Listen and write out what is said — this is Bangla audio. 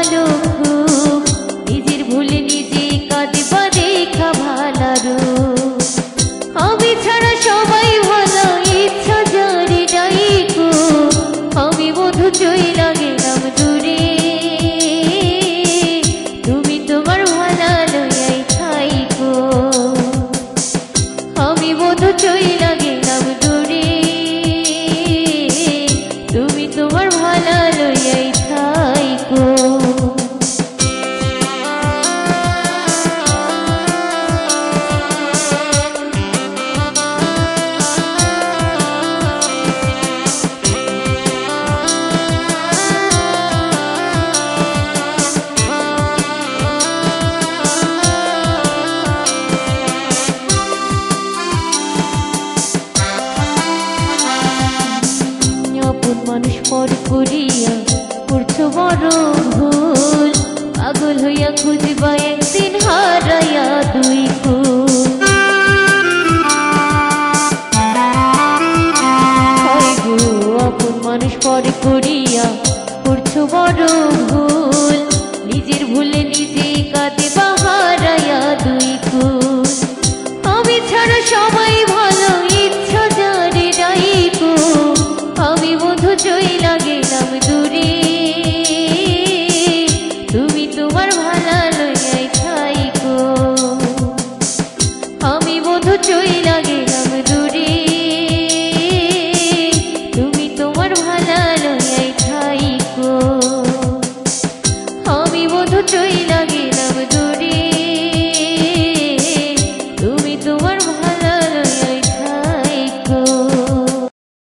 ভালো খুব, নিজের ভুলে নিজে কাঁদবা দেখা ভালারো। আমি ছাড়া সবাই ভালো, ইচ্ছা জারে যাইকো, আমি বধু চইলা গেলাম দূরে, তুমি তোমার ভালা লইয়াই থাইকো। আমি বধু চইলা গেলাম দূরে, তুমি তোমার ভালা লইয়াই থাইকো। মানুষ পর করিয়া করছো বড় ভুল, পাগল হইয়া খুঁজবা একদিন হারাইয়া দুই কুল। আপন মানুষ পর করিয়া করছো বড় ভুল, নিজের ভুলে নিজে কাঁদবা হারাইয়া দুই কুল। আমি ছাড়া সবাই ভালো, ইচ্ছা জানে যাইকো, আমি বধু চইলা গেলাম দূরে, তুমি তোমার ভালা লইয়াই থাইকো। আমি বধু চইলা গেলাম দূরে, তুমি তোমার ভালা লইয়াই থাইকো। আমি বধু চইলা